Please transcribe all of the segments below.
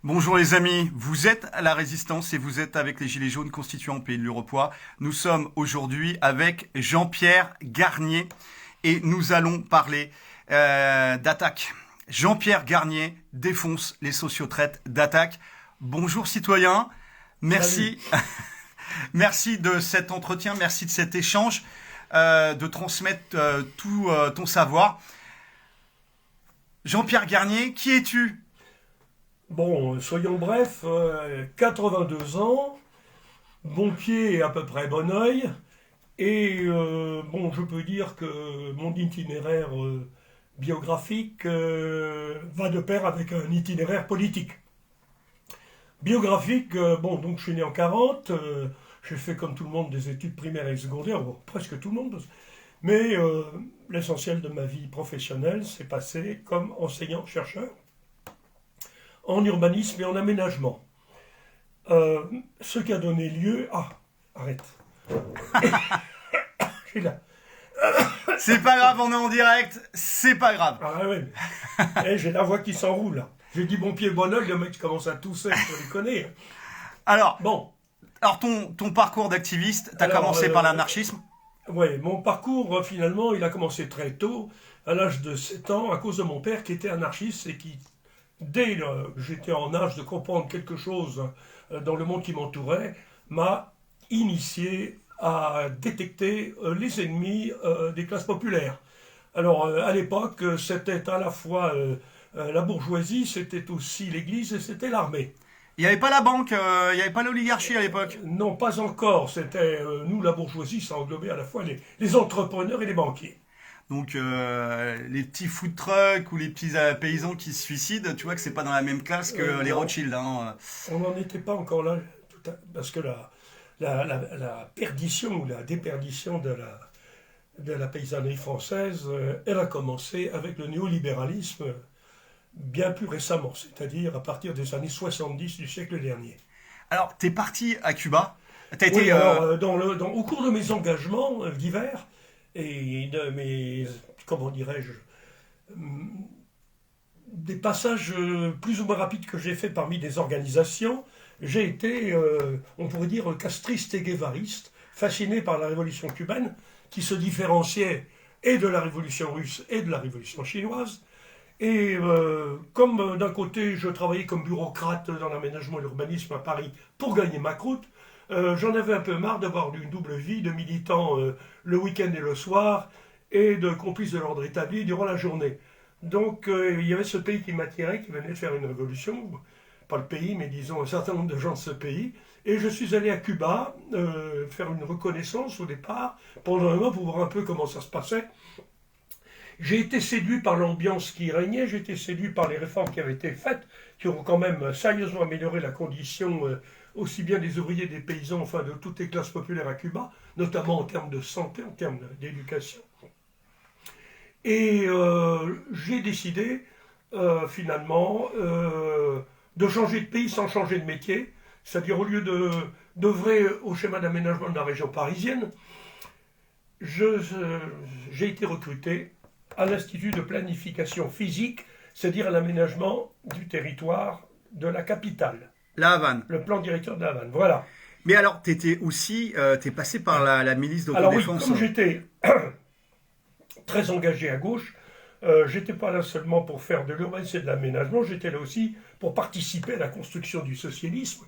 Bonjour les amis, vous êtes à la Résistance et vous êtes avec les Gilets jaunes constituants Pays de l'Uropoix. Nous sommes aujourd'hui avec Jean-Pierre Garnier et nous allons parler d'attaque. Jean-Pierre Garnier défonce les sociotraites d'attaque. Bonjour citoyens, merci, merci de cet entretien, merci de cet échange, de transmettre tout ton savoir. Jean-Pierre Garnier, qui es-tu ? Bon, soyons brefs, 82 ans, bon pied et à peu près bon oeil, et bon, je peux dire que mon itinéraire biographique va de pair avec un itinéraire politique. Biographique, bon, donc je suis né en 40, j'ai fait comme tout le monde des études primaires et secondaires, bon, presque tout le monde, mais l'essentiel de ma vie professionnelle s'est passé comme enseignant-chercheur en urbanisme et en aménagement. Ce qui a donné lieu... Ah, arrête. J'ai là. C'est pas grave, on est en direct, c'est pas grave. Ah oui, j'ai la voix qui s'enroule là. J'ai dit bon pied, bon oeil, le mec commence à tousser, je les connais. Alors, Bon. Alors ton parcours d'activiste, t'as commencé par l'anarchisme ? Oui, mon parcours, finalement, il a commencé très tôt, à l'âge de 7 ans, à cause de mon père qui était anarchiste et qui, dès que j'étais en âge de comprendre quelque chose dans le monde qui m'entourait, m'a initié à détecter les ennemis des classes populaires. Alors, à l'époque, c'était à la fois la bourgeoisie, c'était aussi l'Église et c'était l'armée. Il n'y avait pas la banque, il n'y avait pas l'oligarchie à l'époque. Non, pas encore. C'était, nous, la bourgeoisie, ça englobait à la fois les entrepreneurs et les banquiers. Donc les petits food trucks ou les petits paysans qui se suicident, tu vois que c'est pas dans la même classe que les Non. Rothschild. Hein. On n'en était pas encore là, parce que la perdition ou la déperdition de la paysannerie française, elle a commencé avec le néolibéralisme bien plus récemment, c'est-à-dire à partir des années 70 du siècle dernier. Alors, t'es parti à Cuba. T'as Oui, été. alors, au cours de mes engagements divers et de mes, comment dirais-je, des passages plus ou moins rapides que j'ai fait parmi des organisations, j'ai été, on pourrait dire, castriste et guévariste, fasciné par la révolution cubaine, qui se différenciait et de la révolution russe et de la révolution chinoise. Et comme d'un côté je travaillais comme bureaucrate dans l'aménagement et l'urbanisme à Paris pour gagner ma croûte, j'en avais un peu marre d'avoir une double vie de militant le week-end et le soir et de complice de l'ordre établi durant la journée. Donc il y avait ce pays qui m'attirait, qui venait de faire une révolution, pas le pays mais disons un certain nombre de gens de ce pays, et je suis allé à Cuba faire une reconnaissance au départ, pendant un moment pour voir un peu comment ça se passait. J'ai été séduit par l'ambiance qui régnait, j'ai été séduit par les réformes qui avaient été faites, qui ont quand même sérieusement amélioré la condition aussi bien des ouvriers, des paysans, enfin de toutes les classes populaires à Cuba, notamment en termes de santé, en termes d'éducation. Et j'ai décidé finalement de changer de pays sans changer de métier, c'est-à-dire au lieu d'œuvrer au schéma d'aménagement de la région parisienne, j'ai été recruté à l'Institut de planification physique, c'est-à-dire à l'aménagement du territoire de la capitale. La Havane. Le plan directeur de la Havane, voilà. Mais alors, t'étais aussi, t'es passé par la milice d'autodéfense. Alors oui, comme j'étais très engagé à gauche, j'étais pas là seulement pour faire de l'urbanisme et de l'aménagement, j'étais là aussi pour participer à la construction du socialisme,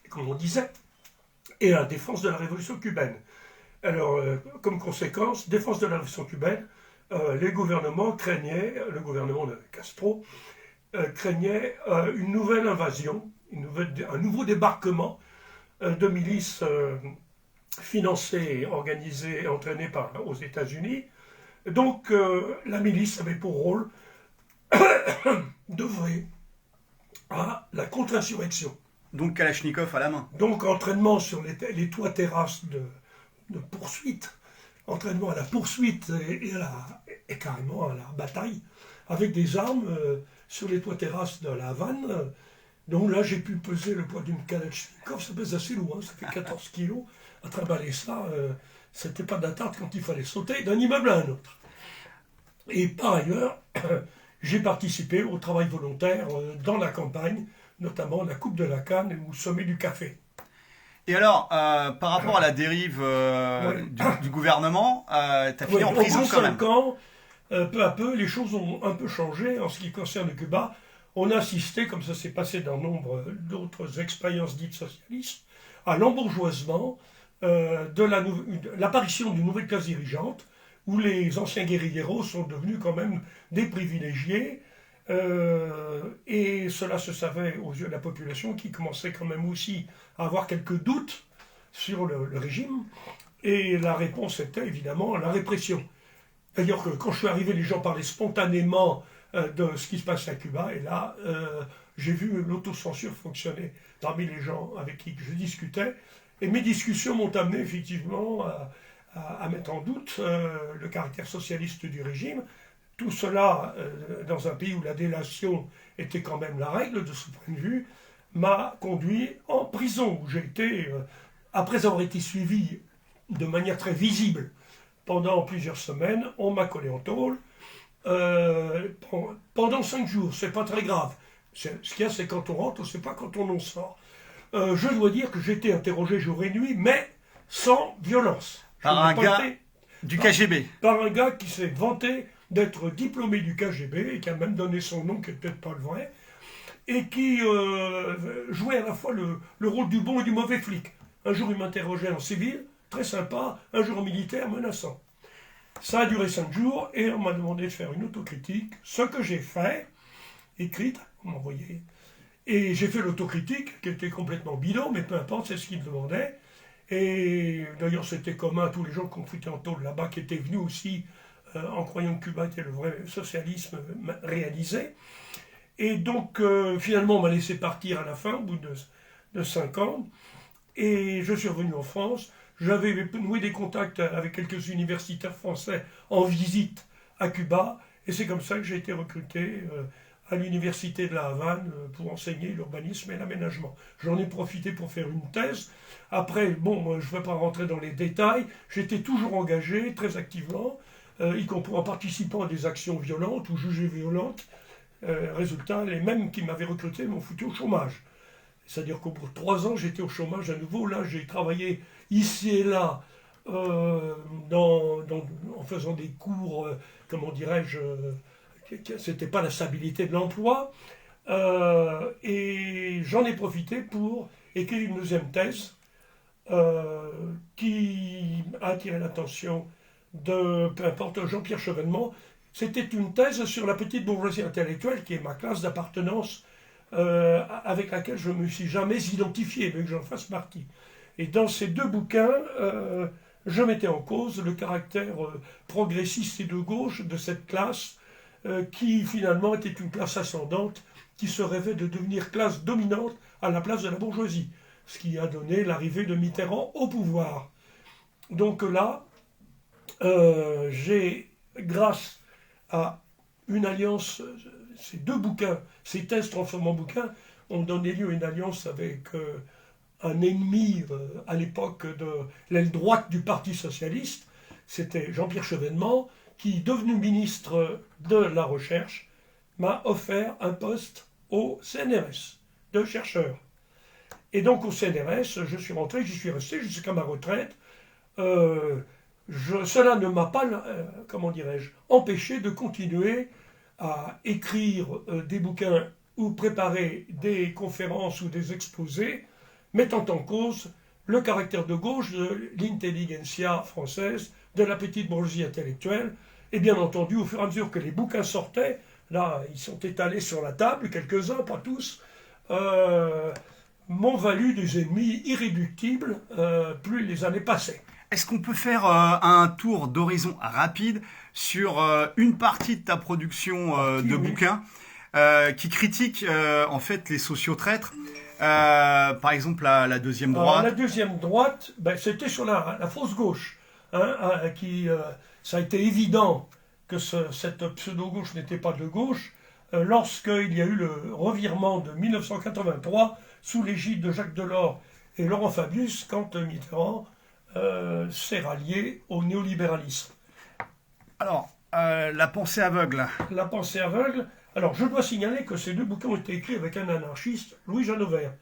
comme on disait, et à la défense de la révolution cubaine. Alors, comme conséquence, défense de la révolution cubaine, les gouvernements craignaient, le gouvernement de Castro craignait une nouvelle invasion, un nouveau débarquement de milices financées, organisées et entraînées aux États-Unis. Donc la milice avait pour rôle d'œuvrer à la contre-insurrection. Donc Kalachnikov à la main. Donc entraînement sur les toits terrasses de poursuite, entraînement à la poursuite et carrément à la bataille, avec des armes sur les toits terrasses de la Havane. Donc là, j'ai pu peser le poids d'une Kalachnikov, ça pèse assez lourd, hein, ça fait 14 kilos. À trimballer ça, c'était pas d'attente quand il fallait sauter d'un immeuble à un autre. Et par ailleurs, j'ai participé au travail volontaire dans la campagne notamment la coupe de la canne ou sommet du café. Et alors, par rapport à la dérive Ouais. du gouvernement, t'as fini Oui, en au bout prison de quand même. 5 ans, peu à peu, les choses ont un peu changé en ce qui concerne Cuba. On a assisté, comme ça s'est passé dans nombre d'autres expériences dites socialistes, à l'embourgeoisement de l'apparition d'une nouvelle classe dirigeante, où les anciens guérilleros sont devenus quand même des privilégiés. Et cela se savait aux yeux de la population qui commençait quand même aussi à avoir quelques doutes sur le régime. Et la réponse était évidemment la répression. D'ailleurs, quand je suis arrivé, les gens parlaient spontanément de ce qui se passe à Cuba. Et là, j'ai vu l'autocensure fonctionner parmi les gens avec qui je discutais. Et mes discussions m'ont amené effectivement à mettre en doute le caractère socialiste du régime. Tout cela, dans un pays où la délation était quand même la règle de ce point de vue, m'a conduit en prison, où j'ai été, après avoir été suivi de manière très visible pendant plusieurs semaines, on m'a collé en tôle pendant 5 jours. C'est pas très grave. Ce qu'il y a, c'est quand on rentre, c'est pas quand on en sort. Je dois dire que j'ai été interrogé jour et nuit, mais sans violence. Par un gars du KGB. Par un gars qui s'est vanté d'être diplômé du KGB et qui a même donné son nom, qui n'est peut-être pas le vrai, et qui jouait à la fois le rôle du bon et du mauvais flic. Un jour, il m'interrogeait en civil, très sympa, un jour en militaire, menaçant. Ça a duré 5 jours et on m'a demandé de faire une autocritique, ce que j'ai fait, écrite, on m'a envoyé. Et j'ai fait l'autocritique, qui était complètement bidon, mais peu importe, c'est ce qu'il me demandait. Et d'ailleurs, c'était commun à tous les gens qu'on foutait en tôle là-bas, qui étaient venus aussi en croyant que Cuba était le vrai socialisme réalisé. Et donc, finalement, on m'a laissé partir à la fin, au bout de 5 ans. Et je suis revenu en France. J'avais noué des contacts avec quelques universitaires français en visite à Cuba. Et c'est comme ça que j'ai été recruté à l'université de la Havane pour enseigner l'urbanisme et l'aménagement. J'en ai profité pour faire une thèse. Après, bon, je ne vais pas rentrer dans les détails. J'étais toujours engagé, très activement, y compris en participant à des actions violentes ou jugées violentes. Résultat, les mêmes qui m'avaient recruté m'ont foutu au chômage. C'est-à-dire qu'au bout de 3 ans, j'étais au chômage à nouveau. Là, j'ai travaillé ici et là en faisant des cours, comment dirais-je, c'était pas la stabilité de l'emploi. Et j'en ai profité pour écrire une deuxième thèse qui a attiré l'attention de, peu importe, Jean-Pierre Chevènement. C'était une thèse sur la petite bourgeoisie intellectuelle, qui est ma classe d'appartenance, avec laquelle je ne me suis jamais identifié, mais que j'en fasse partie. Et dans ces 2 bouquins, je mettais en cause le caractère progressiste et de gauche de cette classe, qui finalement était une classe ascendante, qui se rêvait de devenir classe dominante à la place de la bourgeoisie, ce qui a donné l'arrivée de Mitterrand au pouvoir. Donc là, j'ai, grâce à une alliance, ces 2 bouquins, ces thèses transformées en bouquins, ont donné lieu à une alliance avec un ennemi à l'époque de l'aile droite du Parti socialiste, c'était Jean-Pierre Chevènement, qui, devenu ministre de la Recherche, m'a offert un poste au CNRS de chercheur. Et donc au CNRS, je suis rentré, j'y suis resté jusqu'à ma retraite. Cela ne m'a pas, comment dirais-je, empêché de continuer à écrire des bouquins ou préparer des conférences ou des exposés mettant en cause le caractère de gauche de l'intelligentsia française, de la petite bourgeoisie intellectuelle. Et bien entendu, au fur et à mesure que les bouquins sortaient, là, ils sont étalés sur la table, quelques-uns, pas tous, m'ont valu des ennemis irréductibles plus les années passaient. Est-ce qu'on peut faire un tour d'horizon rapide sur une partie de ta production de bouquins qui critique en fait les sociotraîtres, par exemple la deuxième droite. La deuxième droite, c'était sur la fausse gauche, hein, ça a été évident que cette pseudo-gauche n'était pas de gauche lorsqu'il y a eu le revirement de 1983 sous l'égide de Jacques Delors et Laurent Fabius, quand Mitterrand s'est rallié au néolibéralisme. Alors, la pensée aveugle. La pensée aveugle, Alors, je dois signaler que ces deux bouquins ont été écrits avec un anarchiste, Louis Jeannevert.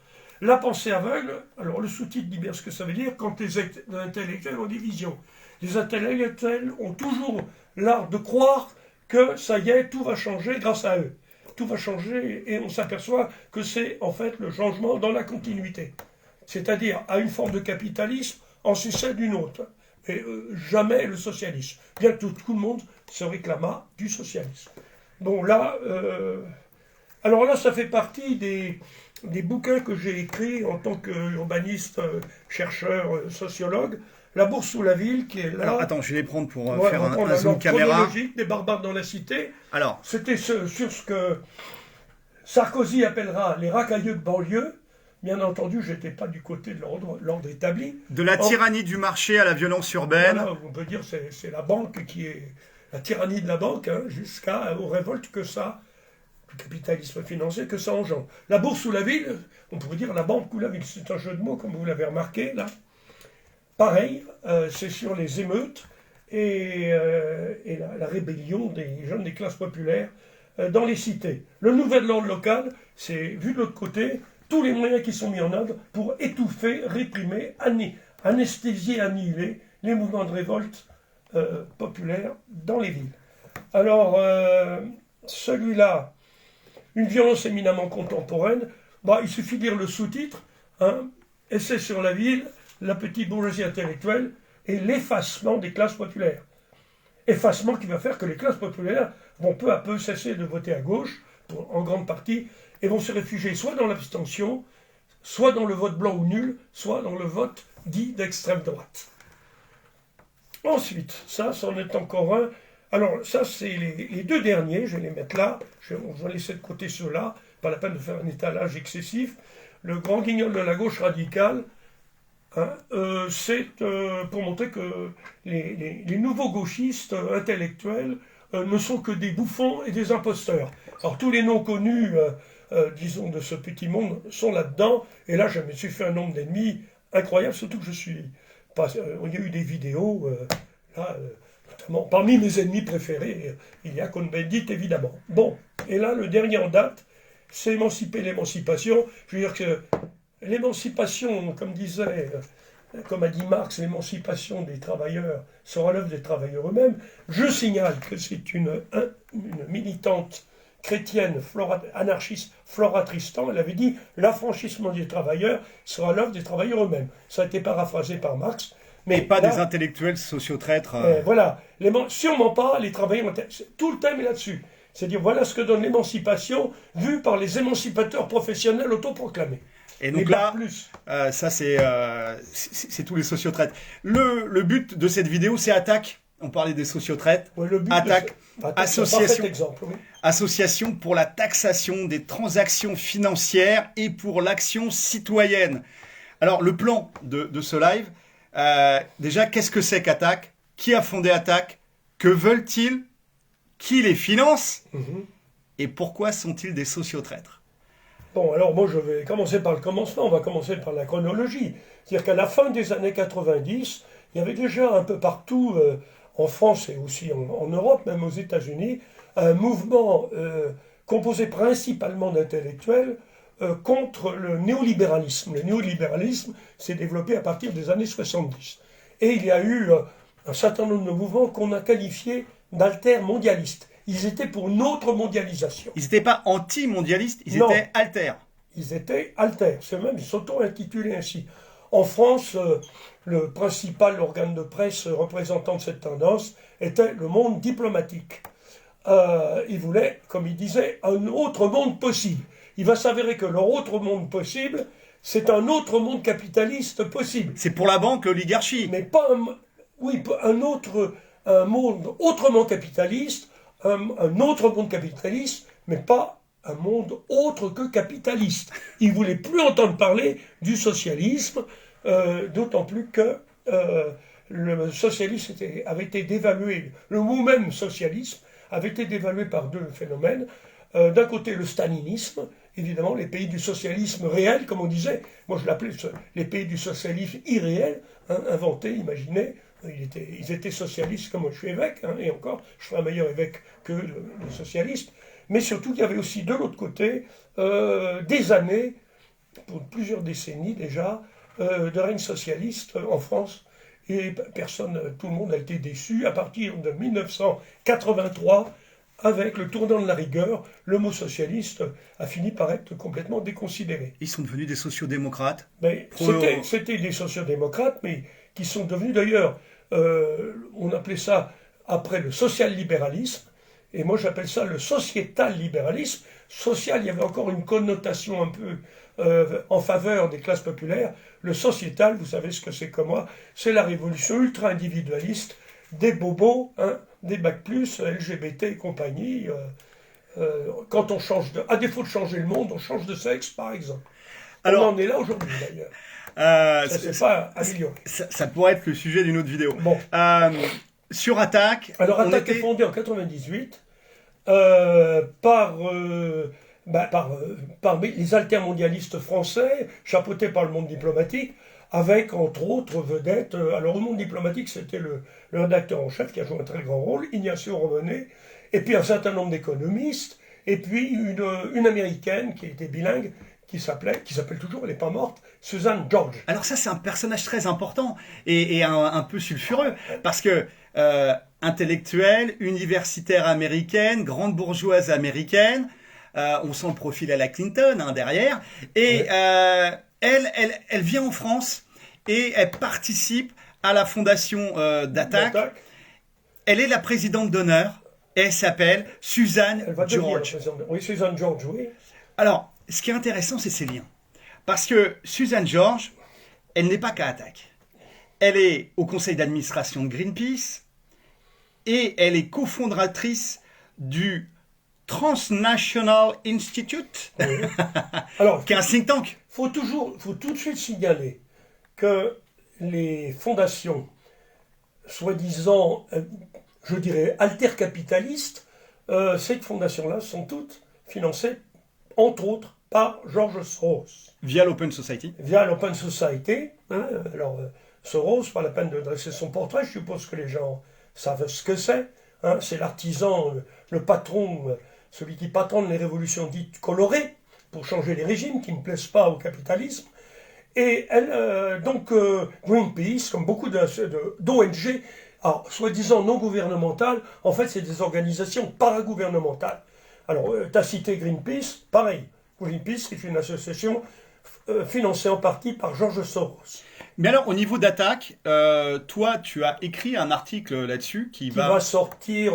La pensée aveugle, alors le sous-titre dit bien ce que ça veut dire, quand les intellectuels ont des visions. Les intellectuels ont toujours l'art de croire que ça y est, tout va changer grâce à eux. Tout va changer et on s'aperçoit que c'est en fait le changement dans la continuité. C'est-à-dire à une forme de capitalisme en succède d'une autre. Et jamais le socialisme. Bien que tout le monde se réclama du socialisme. Bon là, alors là ça fait partie des bouquins que j'ai écrits en tant qu'urbaniste, chercheur, sociologue. La bourse sous la ville qui est là. Alors attends, je vais les prendre pour faire un zoom caméra. Chronologique des barbares dans la cité. Alors, c'était sur ce que Sarkozy appellera les racailleux de banlieue. Bien entendu, je n'étais pas du côté de l'ordre établi. De la tyrannie du marché à la violence urbaine. Voilà, on peut dire que c'est la banque qui est la tyrannie de la banque, hein, jusqu'aux révoltes que ça, le capitalisme financier, que ça engendre. La bourse ou la ville, on pourrait dire la banque ou la ville. C'est un jeu de mots, comme vous l'avez remarqué, là. Pareil, c'est sur les émeutes et la rébellion des jeunes des classes populaires dans les cités. Le nouvel ordre local, c'est, vu de l'autre côté, tous les moyens qui sont mis en œuvre pour étouffer, réprimer, anesthésier, annihiler les mouvements de révolte populaires dans les villes. Alors, celui-là, une violence éminemment contemporaine, il suffit de lire le sous-titre, hein, Essai sur la ville, la petite bourgeoisie intellectuelle et l'effacement des classes populaires. Effacement qui va faire que les classes populaires vont peu à peu cesser de voter à gauche, en grande partie, et vont se réfugier soit dans l'abstention, soit dans le vote blanc ou nul, soit dans le vote dit d'extrême droite. Ensuite, ça, c'en est encore un. Alors, ça, c'est les deux derniers, je vais les mettre là, on va laisser de côté ceux-là, pas la peine de faire un étalage excessif. Le grand guignol de la gauche radicale, hein, c'est pour montrer que les nouveaux gauchistes intellectuels ne sont que des bouffons et des imposteurs. Alors, tous les noms connus, disons, de ce petit monde sont là-dedans, et là, je me suis fait un nombre d'ennemis incroyable, surtout que il y a eu des vidéos, là, notamment, parmi mes ennemis préférés, il y a Cohn-Bendit, évidemment. Bon, et là, le dernier en date, c'est émanciper l'émancipation. Je veux dire que l'émancipation, comme a dit Marx, l'émancipation des travailleurs sera l'œuvre des travailleurs eux-mêmes. Je signale que c'est une militante chrétienne, anarchiste, Flora Tristan, elle avait dit « l'affranchissement des travailleurs sera l'œuvre des travailleurs eux-mêmes ». Ça a été paraphrasé par Marx. Mais pas là, des intellectuels sociotraîtres. Voilà, sûrement pas les travailleurs. Tout le thème est là-dessus. C'est-à-dire, voilà ce que donne l'émancipation vue par les émancipateurs professionnels autoproclamés. Et donc là, ça c'est tous les sociotraîtres. Le but de cette vidéo, c'est attaque. On parlait des sociotraîtres. Ouais, le but attaque, association pour la taxation des transactions financières et pour l'action citoyenne. Alors, le plan de ce live, déjà, qu'est-ce que c'est qu'Attaque? Qui a fondé Attaque? Que veulent-ils? Qui les finance? Et pourquoi sont-ils des sociotraîtres? Bon, alors moi je vais commencer par le commencement, on va commencer par la chronologie. C'est-à-dire qu'à la fin des années 90, il y avait déjà un peu partout, en France et aussi en Europe, même aux États-Unis, un mouvement composé principalement d'intellectuels contre le néolibéralisme. Le néolibéralisme s'est développé à partir des années 70. Et il y a eu un certain nombre de mouvements qu'on a qualifiés d'altermondialistes. Ils étaient pour notre mondialisation. Ils n'étaient pas anti-mondialistes, ils étaient alters. Ils étaient alters, c'est même, ils s'auto-intitulaient ainsi. En France, le principal organe de presse représentant de cette tendance était le Monde diplomatique. Ils voulaient, comme ils disaient, un autre monde possible. Il va s'avérer que leur autre monde possible, c'est un autre monde capitaliste possible. C'est pour la banque, l'oligarchie. Mais pas un monde autrement capitaliste, un autre monde capitaliste, mais pas un monde autre que capitaliste. Ils ne voulaient plus entendre parler du socialisme, d'autant plus que le socialisme avait été dévalué. Le mot même socialisme avait été dévalué par deux phénomènes. D'un côté, le stalinisme, évidemment, les pays du socialisme réel, comme on disait. Moi, je l'appelais les pays du socialisme irréel, hein, inventés, imaginés. Ils étaient socialistes, comme moi je suis évêque, hein, et encore, je serais un meilleur évêque que le socialiste. mais surtout il y avait aussi de l'autre côté des années, pour plusieurs décennies déjà, de règne socialiste en France. Et tout le monde a été déçu. À partir de 1983, avec le tournant de la rigueur, le mot socialiste a fini par être complètement déconsidéré. Ils sont devenus des sociodémocrates. Mais c'était des sociodémocrates, mais qui sont devenus d'ailleurs, on appelait ça après le social-libéralisme, et moi j'appelle ça le sociétal-libéralisme. Social, il y avait encore une connotation un peu en faveur des classes populaires. Le sociétal, vous savez ce que c'est comme moi, c'est la révolution ultra-individualiste des bobos, hein, des bac+, LGBT et compagnie. Quand on change à défaut de changer le monde, on change de sexe, par exemple. Alors, on en est là aujourd'hui, d'ailleurs. Ça ne s'est pas amélioré. Ça pourrait être le sujet d'une autre vidéo. Bon. Sur Attac... Alors, Attac est fondé en 98 par les altermondialistes français, chapeautés par le monde diplomatique, avec, entre autres, vedettes... alors, au monde diplomatique, c'était le rédacteur en chef qui a joué un très grand rôle, Ignacio Romonet, et puis un certain nombre d'économistes, et puis une américaine qui était bilingue, qui s'appelle toujours, elle n'est pas morte, Susan George. Alors ça, c'est un personnage très important et un peu sulfureux, parce que intellectuelle, universitaire américaine, grande bourgeoise américaine, on sent le profil à la Clinton derrière, et ouais. Elle vient en France et elle participe à la fondation d'Attac. Elle est la présidente d'honneur et elle s'appelle Susan George. Oui, Susan George, oui. Alors, ce qui est intéressant, c'est ses liens. Parce que Susan George, elle n'est pas qu'à Attac. Elle est au conseil d'administration de Greenpeace et elle est cofondatrice du Transnational Institute, oui. Alors, qui est un think tank. Faut tout de suite signaler que les fondations, soi-disant, je dirais, altercapitalistes, ces fondations-là sont toutes financées, entre autres, par George Soros. Via l'Open Society. Via l'Open Society. Hein, alors, Soros, pas la peine de dresser son portrait, je suppose que les gens savent ce que c'est. Hein, c'est l'artisan, le patron, celui qui patronne les révolutions dites colorées, pour changer les régimes qui ne plaisent pas au capitalisme. Et Greenpeace, comme beaucoup d'ONG, soi-disant non gouvernementales, en fait, c'est des organisations paragouvernementales. Alors, tu as cité Greenpeace, pareil. Greenpeace est une association financée en partie par George Soros. Mais alors, au niveau d'Attac, toi, tu as écrit un article là-dessus qui va sortir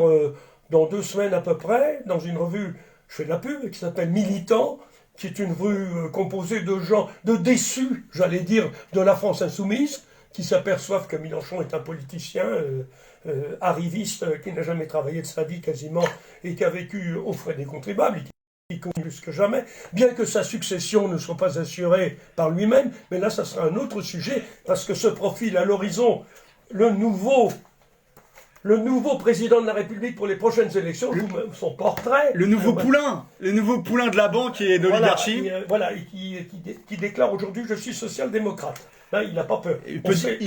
dans 2 semaines à peu près, dans une revue, je fais de la pub, qui s'appelle Militant, qui est une revue composée de gens, de déçus, j'allais dire, de la France insoumise, qui s'aperçoivent que Mélenchon est un politicien arriviste qui n'a jamais travaillé de sa vie quasiment et qui a vécu aux frais des contribuables et qui compte plus que jamais, bien que sa succession ne soit pas assurée par lui-même, mais là ça sera un autre sujet parce que se profile à l'horizon le nouveau président de la République pour les prochaines élections, son portrait. Le nouveau poulain de la banque et de l'oligarchie. Voilà, et qui déclare aujourd'hui « Je suis social-démocrate ». Là, il n'a pas peur. Il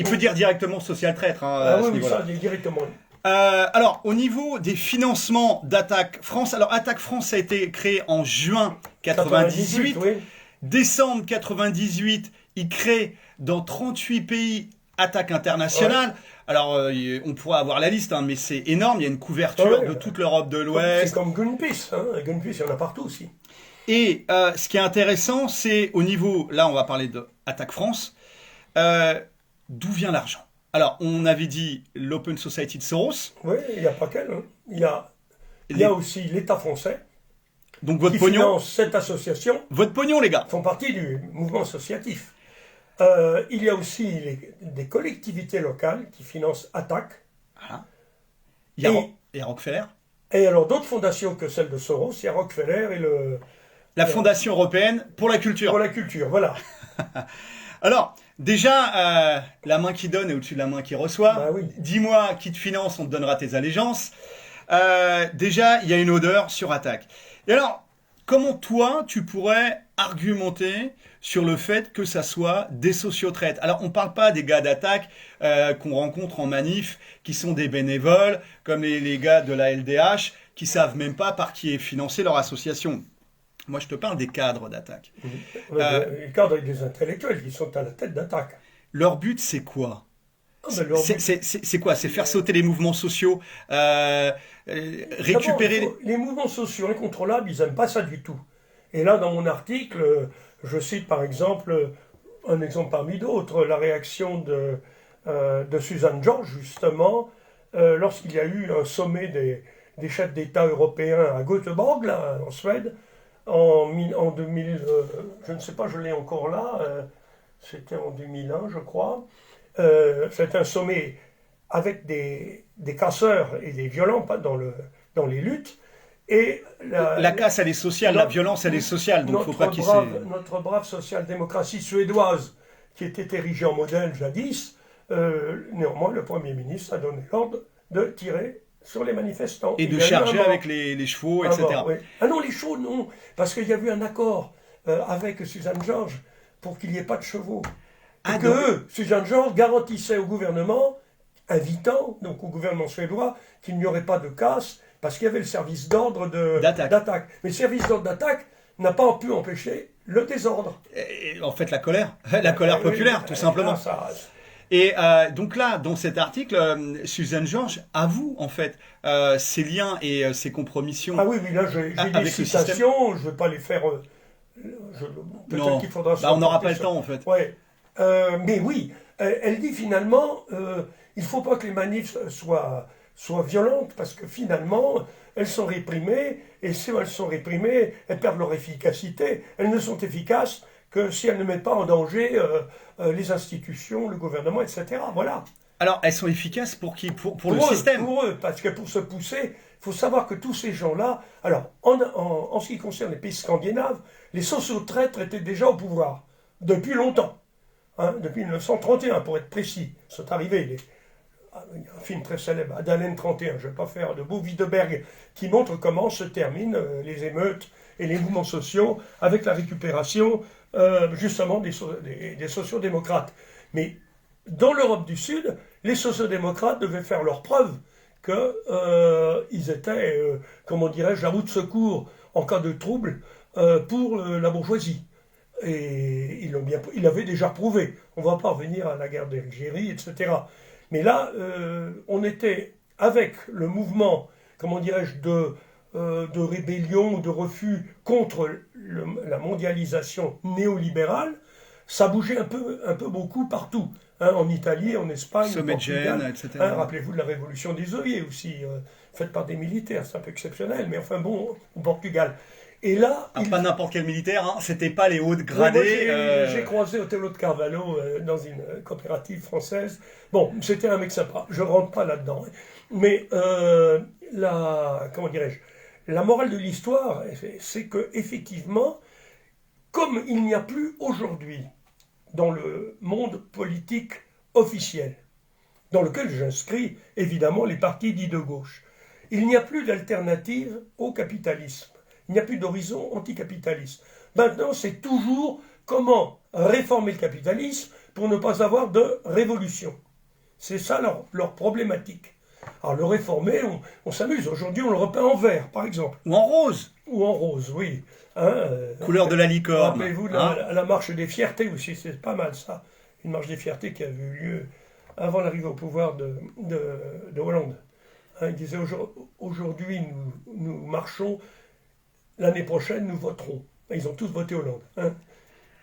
peut dire directement social traître. Oui, ça, directement. Alors, au niveau des financements d'Attac France, alors Attac France a été créé en juin 98. Oui. Décembre 98, il crée dans 38 pays Attac International. Ouais. Alors, on pourrait avoir la liste, mais c'est énorme. Il y a une couverture de toute l'Europe de l'Ouest. C'est comme Greenpeace. Greenpeace, il y en a partout aussi. Et ce qui est intéressant, c'est au niveau, là, on va parler d'Attac France, d'où vient l'argent. Alors, on avait dit l'Open Society de Soros. Oui, il n'y a pas qu'elle. Il y a aussi l'État français. Donc, votre qui pognon. Finance cette association. Votre pognon, les gars. Font partie du mouvement associatif. Il y a aussi des collectivités locales qui financent Attac. Voilà. Il y a Rockefeller. Et alors d'autres fondations que celle de Soros, il y a Rockefeller et la Fondation européenne pour la culture. Pour la culture, voilà. Alors, déjà, la main qui donne est au-dessus de la main qui reçoit. Bah oui. Dis-moi qui te finance, on te donnera tes allégeances. Déjà, il y a une odeur sur Attac. Et alors, comment toi, tu pourrais argumenter sur le fait que ça soit des sociotraites? Alors, on ne parle pas des gars d'Attac qu'on rencontre en manif, qui sont des bénévoles, comme les gars de la LDH, qui savent même pas par qui est financée leur association. Moi, je te parle des cadres d'Attac. Les cadres et des intellectuels qui sont à la tête d'Attac. Leur but, c'est quoi? C'est quoi? C'est faire sauter les mouvements sociaux, récupérer... Les mouvements sociaux incontrôlables, ils n'aiment pas ça du tout. Et là, dans mon article, je cite par exemple, un exemple parmi d'autres, la réaction de Susan George, justement, lorsqu'il y a eu un sommet des chefs d'État européens à Göteborg, là, en Suède, en 2000, je ne sais pas, je l'ai encore là, c'était en 2001, je crois. C'est un sommet avec des casseurs et des violents dans les luttes. Et la casse, elle est sociale, la violence, elle est sociale. Donc, faut pas qu'il notre brave social-démocratie suédoise, qui était érigée en modèle jadis, néanmoins, le Premier ministre a donné l'ordre de tirer sur les manifestants. Et de charger avec les chevaux, etc. Oui. Ah non, les chevaux, non. Parce qu'il y a eu un accord avec Suzanne George pour qu'il n'y ait pas de chevaux. Et que Suzanne George garantissait au gouvernement, invitant donc au gouvernement suédois, qu'il n'y aurait pas de casse, parce qu'il y avait le service d'ordre d'attaque. Mais le service d'ordre d'attaque n'a pas pu empêcher le désordre. Et en fait, la colère populaire, tout simplement. Et donc là, dans cet article, Suzanne George avoue en fait ses liens et ses compromissions. Ah oui, là j'ai des citations, je ne vais pas les faire. Peut-être qu'il faudra. On n'aura pas le temps en fait. Ouais. Mais oui, elle dit finalement, il ne faut pas que les manifs soient violentes parce que finalement, elles sont réprimées et si elles sont réprimées, elles perdent leur efficacité. Elles ne sont efficaces que si elles ne mettent pas en danger les institutions, le gouvernement, etc. Voilà. Alors, elles sont efficaces pour qui? Pour le système. Pour eux, parce que pour se pousser, il faut savoir que tous ces gens-là... Alors, en ce qui concerne les pays scandinaves, les sociotraîtres étaient déjà au pouvoir, depuis longtemps. Depuis 1931, pour être précis. C'est arrivé. Il y a un film très célèbre, Adalen 31, je ne vais pas faire de Bo Widerberg, qui montre comment se terminent les émeutes et les mouvements sociaux avec la récupération justement des sociodémocrates. Mais dans l'Europe du Sud, les sociodémocrates devaient faire leur preuve qu'ils étaient, comment dirais-je, la roue de secours en cas de trouble pour la bourgeoisie. Et ils l'avaient déjà prouvé. On ne va pas revenir à la guerre d'Algérie, etc. Mais là, on était avec le mouvement, comment dirais-je, de rébellion, de refus contre la mondialisation néolibérale. Ça bougeait un peu beaucoup partout. En Italie, en Espagne, au Portugal, etc. Rappelez-vous de la révolution des œillets aussi, faite par des militaires, c'est un peu exceptionnel, mais enfin bon, au Portugal. Et là, pas n'importe quel militaire, c'était pas les hauts gradés. J'ai croisé Otello de Carvalho dans une coopérative française. Bon, c'était un mec sympa, je ne rentre pas là-dedans. Mais comment dirais-je, la morale de l'histoire, c'est que effectivement, comme il n'y a plus aujourd'hui dans le monde politique officiel, dans lequel j'inscris évidemment les partis dits de gauche, il n'y a plus d'alternative au capitalisme. Il n'y a plus d'horizon anticapitaliste. Maintenant, c'est toujours comment réformer le capitalisme pour ne pas avoir de révolution. C'est ça leur problématique. Alors le réformer, on s'amuse. Aujourd'hui, on le repeint en vert, par exemple. Ou en rose. Ou en rose, oui. Couleur de la licorne. Rappelez-vous la marche des fiertés aussi, c'est pas mal ça. Une marche des fiertés qui a eu lieu avant l'arrivée au pouvoir de Hollande. Il disait aujourd'hui, nous marchons, l'année prochaine, nous voterons. Ils ont tous voté Hollande.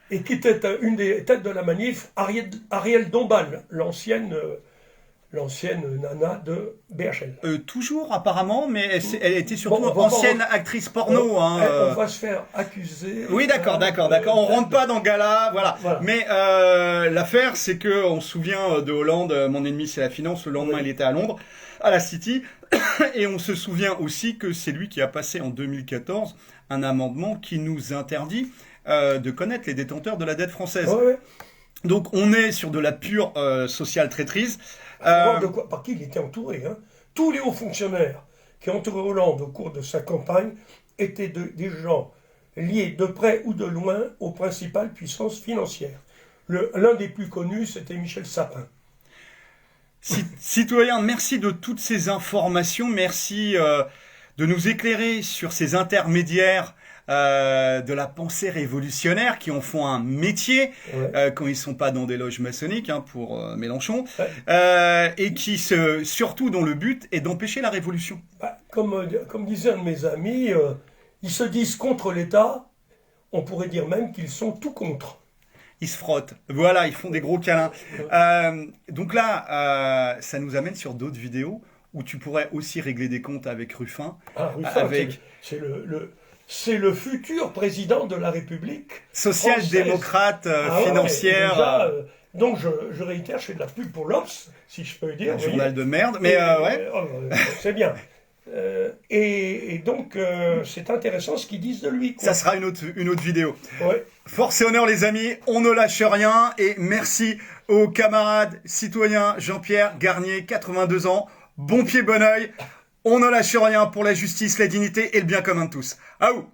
Et qui était une des têtes de la manif, Ariel Dombal, l'ancienne nana de BHL. Toujours apparemment, mais elle était surtout ancienne actrice porno. On va se faire accuser. Oui, d'accord. On rentre pas dans le gala, voilà. Mais l'affaire, c'est que on se souvient de Hollande, mon ennemi c'est la finance. Le lendemain, il était à Londres, à la City, et on se souvient aussi que c'est lui qui a passé en 2014 un amendement qui nous interdit de connaître les détenteurs de la dette française. Ouais. Donc on est sur de la pure sociale traîtrise. Par qui il était entouré. Tous les hauts fonctionnaires qui entouraient Hollande au cours de sa campagne étaient des gens liés de près ou de loin aux principales puissances financières. L'un des plus connus, c'était Michel Sapin. Citoyen, merci de toutes ces informations, merci de de nous éclairer sur ces intermédiaires de la pensée révolutionnaire qui en font un métier quand ils sont pas dans des loges maçonniques pour Mélenchon et qui surtout dont le but est d'empêcher la révolution. Comme disait un de mes amis, ils se disent contre l'État, on pourrait dire même qu'ils sont tout contre. Ils se frottent, voilà, ils font des gros câlins. Donc là, ça nous amène sur d'autres vidéos où tu pourrais aussi régler des comptes avec Ruffin. Ruffin, c'est le futur président de la République social-démocrate financière. Déjà, donc je réitère, je fais de la pub pour l'Obs, si je peux dire. Un journal de merde, mais ouais. C'est bien. Et donc, c'est intéressant ce qu'ils disent de lui. Ça sera une autre vidéo. Ouais. Force et honneur les amis, on ne lâche rien et merci aux camarades citoyens Jean-Pierre Garnier, 82 ans, bon pied, bon oeil. On ne lâche rien pour la justice, la dignité et le bien commun de tous. Aouh!